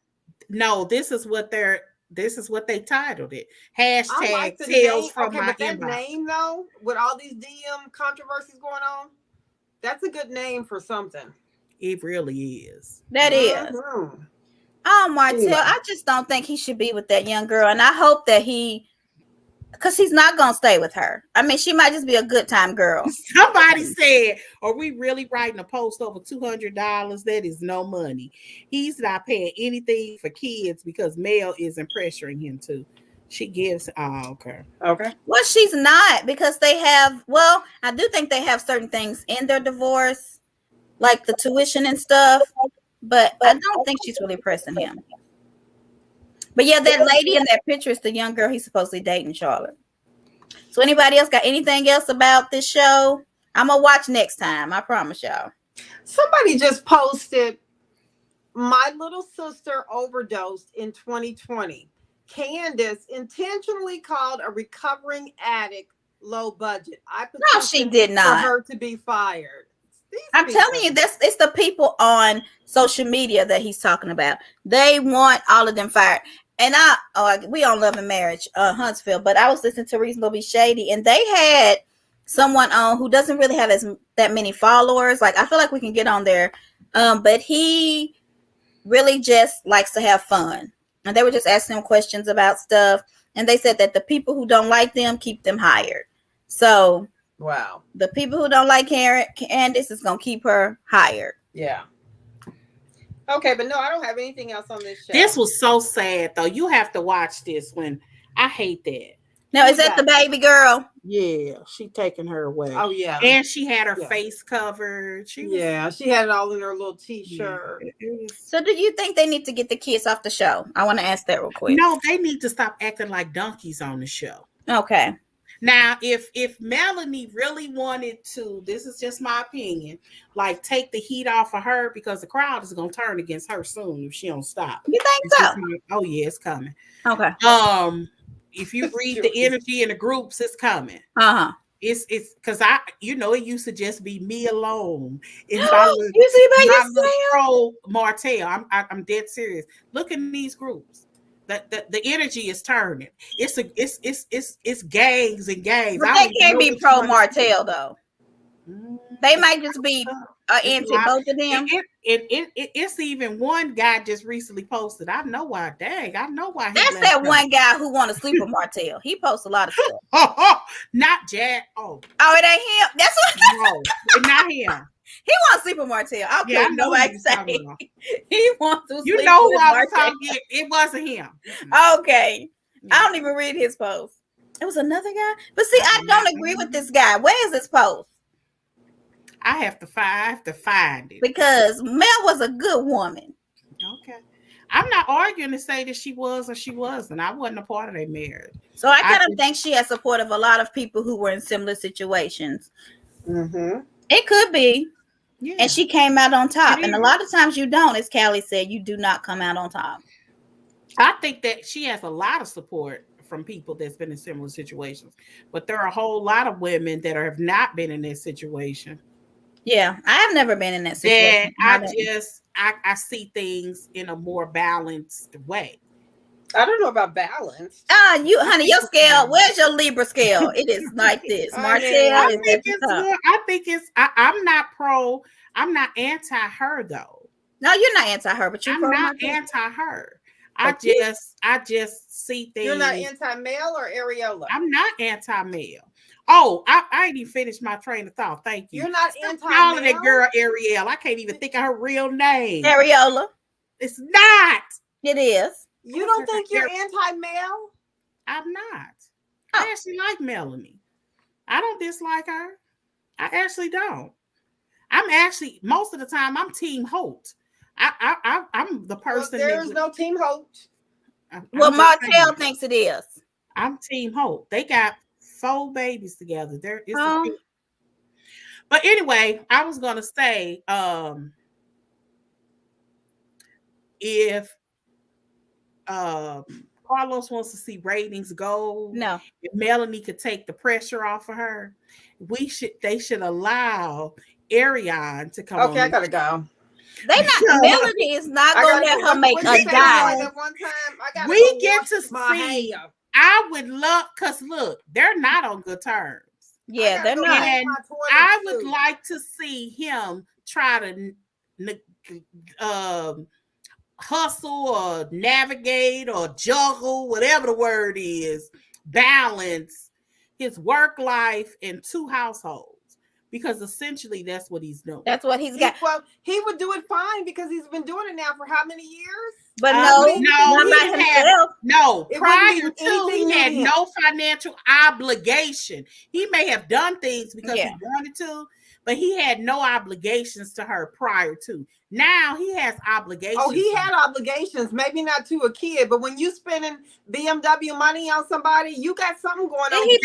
No, this is what they titled it. Hashtag like Tales name. from my that inbox. Name though, with all these DM controversies going on, that's a good name for something. It really is. That is. Oh, Martell, I just don't think he should be with that young girl. And I hope that because he's not going to stay with her. I mean, she might just be a good time girl. Somebody said, are we really writing a post over $200? That is no money. He's not paying anything for kids because Mel isn't pressuring him to. She gives, okay. Well, she's not, because I do think they have certain things in their divorce, like the tuition and stuff, but I don't think she's really pressing him. But yeah, that lady in that picture is the young girl he's supposedly dating, Charlotte. So anybody else got anything else about this show? I'm going to watch next time. I promise y'all. Somebody just posted, my little sister overdosed in 2020. Candace intentionally called a recovering addict low budget. No, she did not. For her to be fired. I'm telling you, it's the people on social media that he's talking about. They want all of them fired. And we on Love and Marriage Huntsville, but I was listening to Reasonably Shady, and they had someone on who doesn't really have that many followers. Like, I feel like we can get on there, but he really just likes to have fun. And they were just asking him questions about stuff. And they said that the people who don't like them, keep them hired. So, wow. The people who don't like Candace is going to keep her hired. Yeah. Okay, but no, I don't have anything else on this show. This was so sad, though. You have to watch this I hate that. Now, is that the baby girl? Yeah, she taking her away. Oh, yeah. And she had her face covered. She had it all in her little t-shirt. Yeah, so do you think they need to get the kids off the show? I want to ask that real quick. No, they need to stop acting like donkeys on the show. Okay. Now, if Melanie really wanted to, this is just my opinion, like take the heat off of her, because the crowd is going to turn against her soon if she don't stop. You think so? Oh, yeah, it's coming. Okay. If you read the energy in the groups, it's coming. It's because it used to just be me alone. It's Martell. I'm dead serious. Look in these groups. The energy is turning. It's gangs and gangs. But they can't be pro Martell though. They might just be anti both of them. It's even one guy just recently posted. I know why. Dang, I know why. That's that one guy who want to sleep with Martell. He posts a lot of stuff. Not Jack. Oh, it ain't him. That's what. No, it's not him. He wants to sleep with Martell. Okay, nobody say he wants to. You sleep know with who I was Martell. talking. It wasn't him. Okay, I don't even read his post. It was another guy. But see, I don't agree with this guy. Where is this post? I have to find it. Because Mel was a good woman. Okay. I'm not arguing to say that she was or she wasn't. I wasn't a part of their marriage. So I kind of think she has support of a lot of people who were in similar situations. Mm-hmm. It could be. Yeah. And she came out on top. And a lot of times you don't, as Callie said, you do not come out on top. I think that she has a lot of support from people that's been in similar situations. But there are a whole lot of women that have not been in this situation. Yeah, I have never been in that situation. I see things in a more balanced way. I don't know about balance. You honey, your scale. Where's your Libra scale? It is like this. Martell I is think at the it's top. more. I think it's. I'm not pro. I'm not anti her though. No, you're not anti her, but you're I'm pro not Martell. anti her. But you- I just see things. You're not anti-male or areola? I'm not anti-male. Oh, I ain't even finished my train of thought. Thank you. You're not Stop anti-male? calling that girl Ariel. I can't even think of her real name. Areola. It's not. It is. You don't think you're anti-male? I'm not. I actually like Melanie. I don't dislike her. I actually don't. I'm actually most of the time I'm Team Holt. I'm the person. Well, there is no Team Holt. Well, Martell thinks it is. I'm Team Holt. They got 4 babies together. There is. But anyway, I was gonna say, if Carlos wants to see ratings go, if Melanie could take the pressure off of her, they should allow Ariane to come on. Okay, I gotta go. They not Melanie is not gonna let her make a dime. We get to see. I would love, because look, they're not on good terms. Yeah, they're not. And I would like to see him try to hustle or navigate or juggle, whatever the word is, balance his work life and 2 households. Because essentially that's what he's doing. That's what he's got. Well, he would do it fine because he's been doing it now for how many years? But prior to he had no financial obligation. He may have done things because he wanted to, but he had no obligations to her prior to. Now he has obligations. Oh, he had obligations, maybe not to a kid, but when you spending BMW money on somebody, you got something going on. He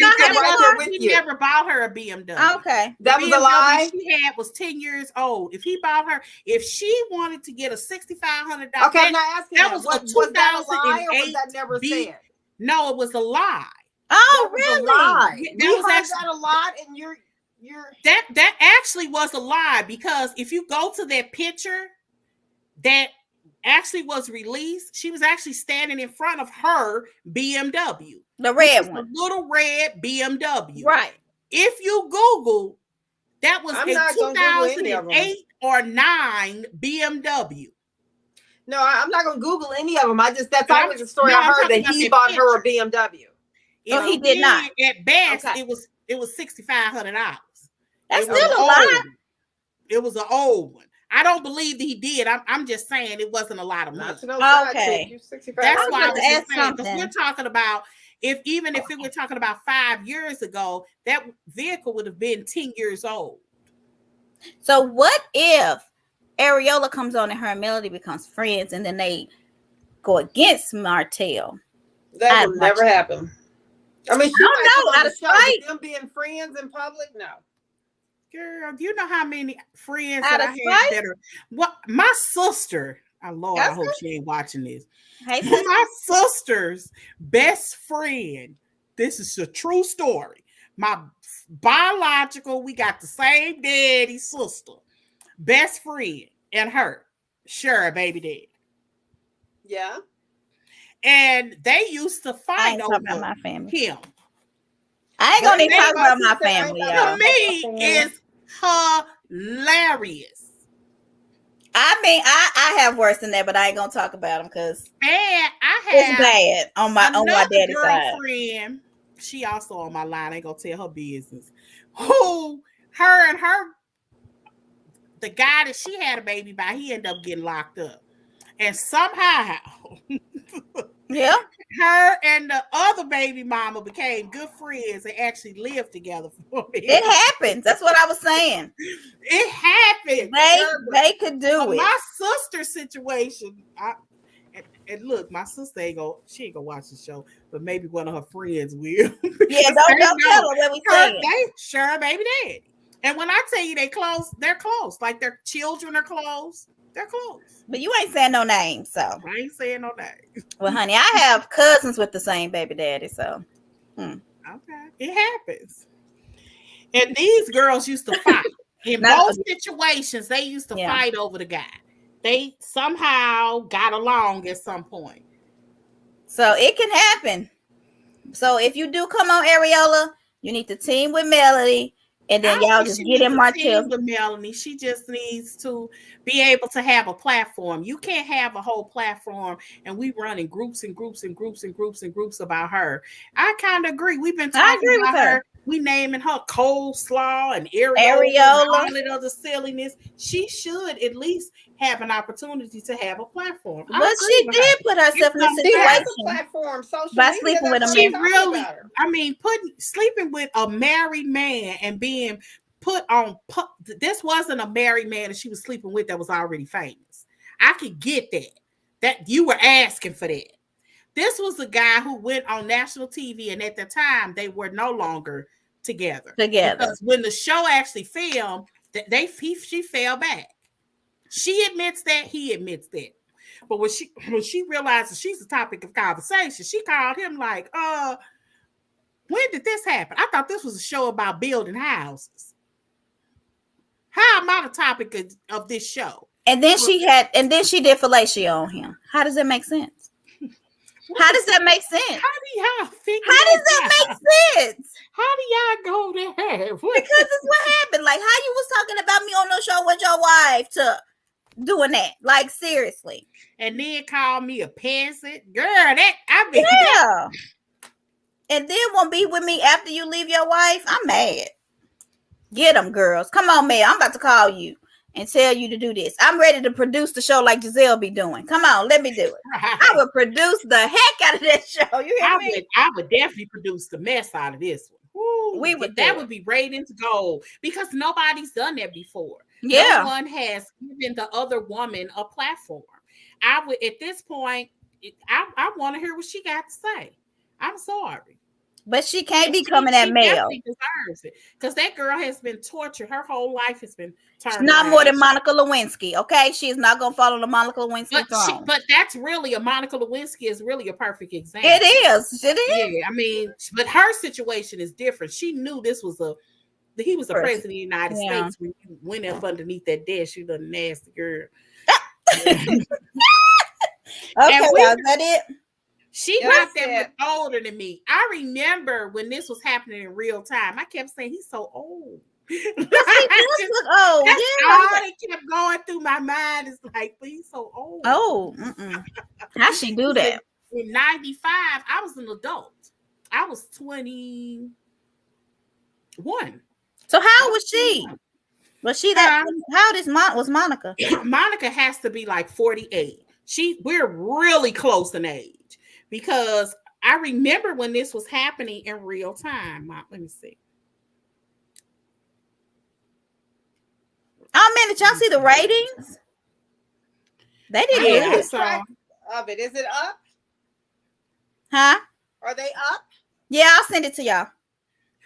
never bought her a BMW. Okay, that was a lie. She was 10 years old. If he bought her, if she wanted to get a $6,500, okay, I'm not asking that was a 2008. Was that a lie or was that never said? No, it was a lie. Oh, really? You heard that a lot, and you're that actually was a lie, because if you go to that picture that actually was released, she was actually standing in front of her BMW, the red one, the little red BMW. Right. If you Google, that was a 2008 or 9 BMW. No, I'm not going to Google any of them. That's always a story I heard that he bought her a BMW. No, he did not. At best, it was $6,500. That's still a lot. It was an old one. I don't believe that he did. I'm just saying it wasn't a lot of money. Okay. That's why I was just saying, because we're talking about, even if we're talking about 5 years ago, that vehicle would have been 10 years old. So what if Areola comes on and her and Melody becomes friends, and then they go against Martell? That will never happen. I mean, she don't know. Out of spite, them being friends in public, no. Girl, do you know how many friends that I have that are my sister? Oh Lord, I hope she ain't watching this. Hey, my sister's best friend. This is a true story. My biological, we got the same daddy sister, best friend, and her, sure, baby dad. Yeah. And they used to fight over my family. him. I ain't gonna even talk about my family. To me, it's hilarious. I mean, I have worse than that, but I ain't gonna talk about them because it's bad on my daddy's girlfriend. Side. She also on my line. I ain't gonna tell her business. Who the guy that she had a baby by, he ended up getting locked up, and somehow. Yeah. Her and the other baby mama became good friends and actually lived together for a minute. It happens. That's what I was saying. It happened. They could do it. My sister's situation. And look, my sister ain't gonna watch the show, but maybe one of her friends will. Yeah, don't tell her what we saying. They sure baby daddy. And when I tell you they're close. Like their children are close. They're close. But you ain't saying no names, so. I ain't saying no names. Well, honey, I have cousins with the same baby daddy, so. Okay. It happens. And these girls used to fight. In both situations, they used to fight over the guy. They somehow got along at some point. So it can happen. So if you do come on Areola, you need to team with Melody, and then y'all just get in Martell. With Melanie, she just needs to be able to have a platform. You can't have a whole platform and we run in groups and groups and groups and groups and groups about her. I kind of agree. We've been talking about her. We naming her coleslaw and areola and all that other silliness. She should at least have an opportunity to have a platform. But she did put herself in a situation platform by sleeping with a man. She really, I mean, sleeping with a married man and being put on. This wasn't a married man that she was sleeping with that was already famous. I could get that you were asking for that. This was a guy who went on national TV, and at the time they were no longer together. Because when the show actually filmed, she fell back. She admits that, he admits that. But when she realizes she's the topic of conversation, she called him like, when did this happen? I thought this was a show about building houses. How am I the topic of this show? And then she did fellatio on him. How does that make sense? How does that make sense? How do y'all figure How does that make sense? How do y'all go there? Because it's what happened. Like, how you was talking about me on no show with your wife to doing that? Like, seriously. And then call me a peasant. Girl, yeah. And then won't be with me after you leave your wife? I'm mad. Get them, girls. Come on, man. I'm about to call you and tell you to do this. I'm ready to produce the show like Giselle be doing. Come on, let me do it. Right. I would produce the heck out of that show. You hear me? I would definitely produce the mess out of this one. Ooh, that would be rated to gold because nobody's done that before. Yeah. No one has given the other woman a platform. I would, at this point, I want to hear what she got to say. I'm sorry. But she can't be coming at male. She deserves it because that girl has been tortured. Her whole life has been turned. She's not more than Monica Lewinsky, okay? She's not gonna follow the Monica Lewinsky throne. But that's really a Monica Lewinsky is really a perfect example. It is. Yeah, I mean, but her situation is different. She knew this was he was the president of the United States when you went up underneath that desk. You the nasty girl. Okay, was that it? She got that much older than me. I remember when this was happening in real time. I kept saying, he's so old. He does look old. That's all that kept going through my mind. Is like, but he's so old. Oh, how she do that? In 95, I was an adult. I was 21. So how old was she? Was she that? How old was Monica? Monica has to be like 48. We're really close in age. Because I remember when this was happening in real time. Let me see. Oh man, did y'all see the ratings? They didn't lose track of it. Is it up? Huh? Are they up? Yeah, I'll send it to y'all.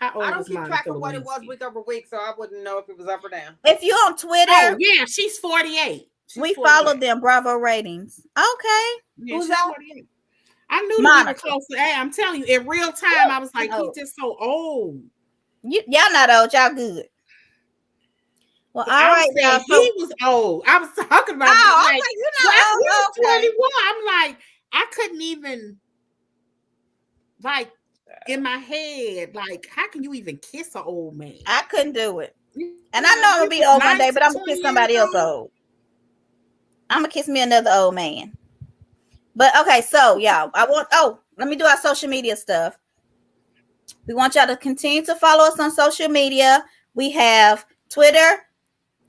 I don't keep track of what it was week over week, so I wouldn't know if it was up or down. If you're on Twitter, yeah, she's 48. We followed them. Bravo ratings. Okay. Yeah, who's that? 48. I knew we were close to that. I'm telling you, in real time, I was like, he's just so old. Y'all not old. Y'all good. Well, all right, y'all. He was old. I was talking about you're not old. 21. I'm like, I couldn't even, like, in my head, like, how can you even kiss an old man? I couldn't do it. And I know I'm going to be old one day, but I'm going to kiss somebody else old. I'm going to kiss me another old man. But okay, so y'all, let me do our social media stuff. We want y'all to continue to follow us on social media. We have Twitter,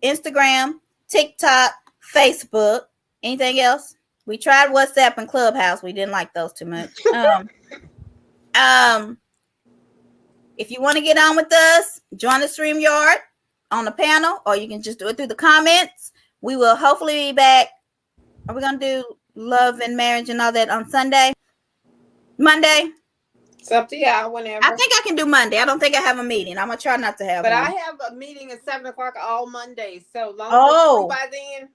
Instagram, TikTok, Facebook. Anything else? We tried WhatsApp and Clubhouse. We didn't like those too much. If you want to get on with us, join the StreamYard on the panel, or you can just do it through the comments. We will hopefully be back. Are we gonna do Love and Marriage and all that on Monday? It's up to y'all whenever. I think I can do Monday. I don't think I have a meeting. I'm gonna try not to have one. I have a meeting at 7:00 all Mondays. So long as by then.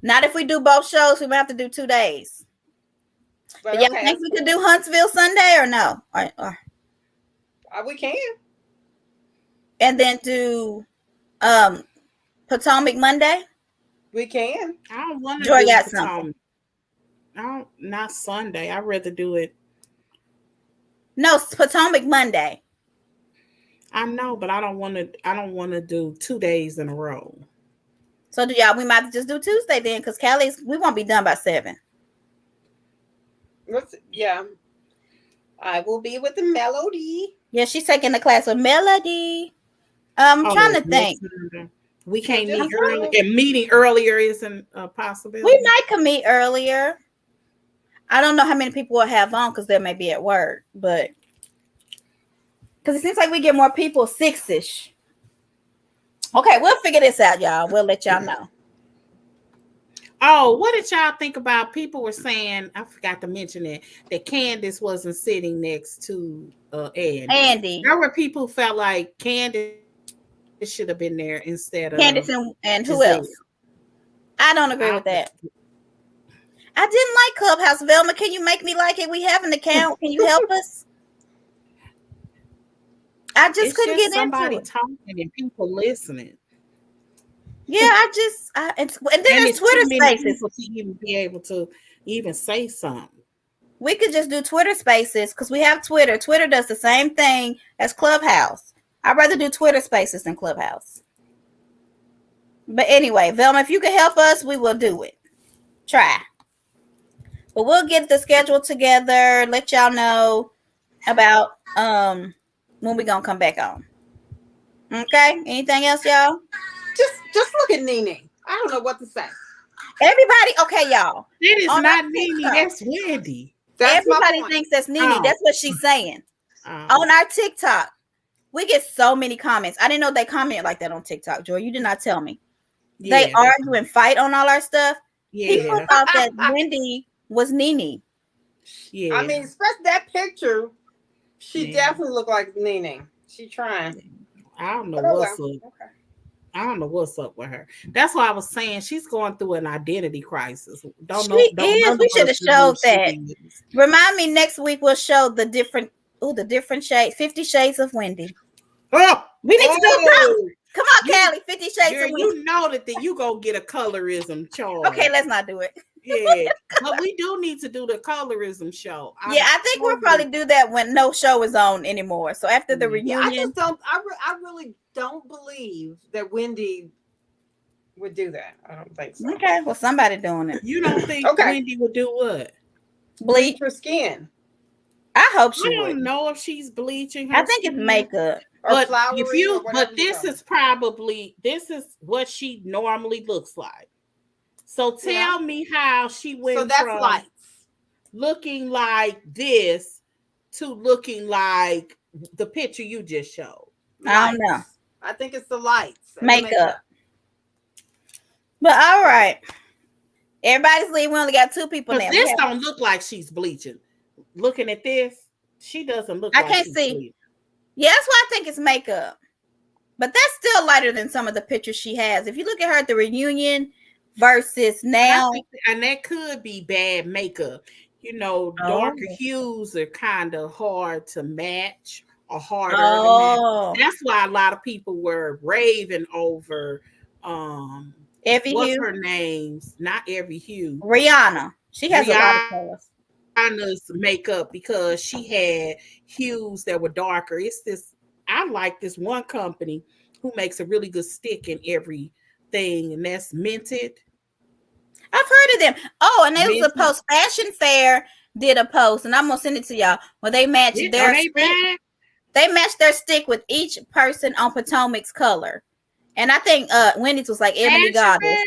Not if we do both shows. We might have to do 2 days. But y'all think we could do Huntsville Sunday or no? Or we can. And then do Potomac Monday. We can. I don't want to Joy do got Potomac. something. I don't, not Sunday. I'd rather do it. No, Potomac Monday. I know, but I don't want to. I don't want to do 2 days in a row. So do y'all? We might just do Tuesday then, because Callie's. We won't be done by 7. Yeah. I will be with the Melody. Yeah, she's taking the class with Melody. I'm trying to think. We can't just meet early. And meeting earlier isn't a possibility. We might can meet earlier. I don't know how many people will have on because they may be at work, but because it seems like we get more people 6-ish. Okay, we'll figure this out, y'all. We'll let y'all know. Oh, what did y'all think about? People were saying, I forgot to mention it, that Candace wasn't sitting next to Andy. There were people who felt like Candace should have been there instead of Candace and who else? I don't agree with that. I didn't like Clubhouse. Velma, can you make me like it? We have an account. Can you help us? I just couldn't get somebody into it. talking and people listening. Yeah, and then there's Twitter Spaces to even be able to even say something. We could just do Twitter Spaces because we have Twitter. Twitter does the same thing as Clubhouse. I'd rather do Twitter Spaces than Clubhouse. But anyway, Velma, if you can help us, we will do it. Try. But we'll get the schedule together, let y'all know about when we're gonna come back on. Okay? Anything else, y'all? Just look at Nene. I don't know what to say. Everybody, okay, y'all. It is not Nene, that's Wendy. Everybody thinks that's Nene. Oh. That's what she's saying. On our TikTok, we get so many comments. I didn't know they comment like that on TikTok, Joy. You did not tell me. Yeah, they argue and fight on all our stuff. Yeah. People thought that Wendy was Nene. Yeah. I mean, especially that picture, she definitely looked like Nene. She trying. I don't know what's up. Okay. I don't know what's up with her. That's why I was saying she's going through an identity crisis. We should have showed that. Remind me next week we'll show the different shades, 50 Shades of Wendy. Oh, we need to do something. Come on, Callie, 50 Shades of Wendy. You know that you gonna get a colorism charge. Okay, let's not do it. Yeah, but we do need to do the colorism show. I think we'll probably do that when no show is on anymore. So after the reunion, I just don't. I really don't believe that Wendy would do that. I don't think so. Okay, well, somebody doing it. You don't think Wendy would do what? Bleach her skin. I hope she would. I don't know if she's bleaching her I think it's makeup. But this is what she normally looks like. So tell me how she went from lights. Looking like this to looking like the picture you just showed. I don't know. I think it's the lights. Makeup. But all right. Everybody's leaving. We only got 2 people now. This don't look like she's bleaching. Looking at this, she doesn't look like she's bleaching. Yeah, that's why I think it's makeup. But that's still lighter than some of the pictures she has. If you look at her at the reunion versus now. And that could be bad makeup. You know, darker hues are kind of hard to match or harder to match. That's why a lot of people were raving over Every what's Hue. Her name's not Every Hue. Rihanna. She has a lot of colors. Rihanna's makeup because she had hues that were darker. I like this one company who makes a really good stick in everything, and that's Minted. I've heard of them. Oh, and there was a post. Fashion Fair did a post, and I'm gonna send it to y'all. Where they matched their stick. They matched their stick with each person on Potomac's color, and I think Wendy's was like Ebony Goddess.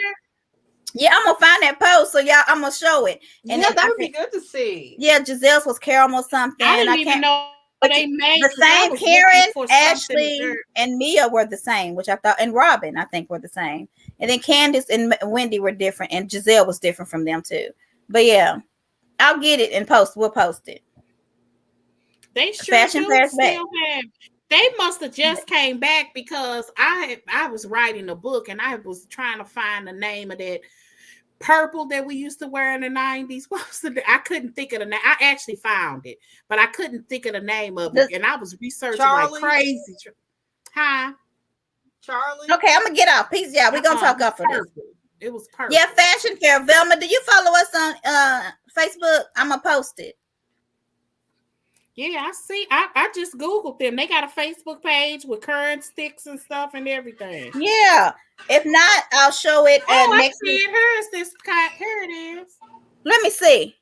Yeah, I'm gonna find that post, so y'all, I'm gonna show it. And that would be good to see. Yeah, Giselle's was caramel something. I didn't even know. They made the same. Karen, Ashley, and Mia were the same, which I thought, and Robin, I think, were the same. And then Candace and Wendy were different, and Giselle was different from them too. But yeah, I'll get it and post. We'll post it. They sure Fashion do still have. They must have just came back because I was writing a book and I was trying to find the name of that purple that we used to wear in the 90s. What was I couldn't think of the name. I actually found it, but I couldn't think of the name of it. And I was researching like crazy. Huh? Charlie. Okay, I'm gonna get off. Peace, y'all. We're gonna talk off of this. It was perfect. Yeah, Fashion Fair. Velma, do you follow us on Facebook? I'm gonna post it. Yeah, I see. I just Googled them. They got a Facebook page with current sticks and stuff and everything. Yeah. If not, I'll show it I see it. Here it is. Let me see.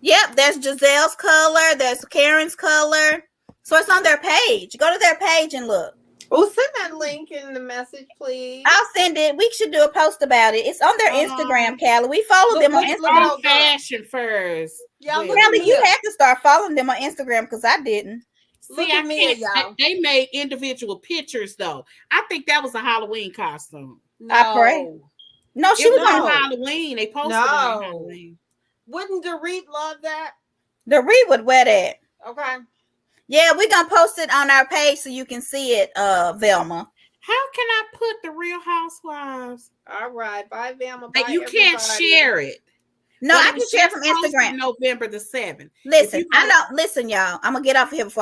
Yep, there's Giselle's color. There's Karen's color. So it's on their page. Go to their page and look. Oh, send that link in the message, please. I'll send it. We should do a post about it. It's on their Instagram, Callie. We follow them on Instagram. Fashion Furs. Yeah, Callie, you had to start following them on Instagram because I didn't. See, I can't. Y'all. They made individual pictures though. I think that was a Halloween costume. No. I pray. No, she was on Halloween. They posted it on Halloween. Wouldn't Dorit love that? Dorit would wear that. Okay. Yeah, we're gonna post it on our page so you can see it, Velma. How can I put the Real Housewives? All right, bye, Velma. That you can't share it. No, I can share from Instagram. November the 7th. Listen, I know. Listen, y'all. I'm gonna get off of here before